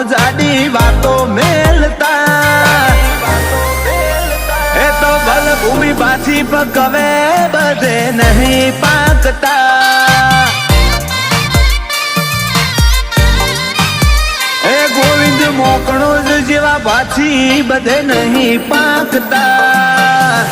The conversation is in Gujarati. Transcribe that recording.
જાડી વાતો મેલતા એ તો ભલ ભૂમિ પાછી પકવે બધે નહીં પાકતા એ ગોવિંદ મોકણો જેવા પાછી બધે નહીં પાકતા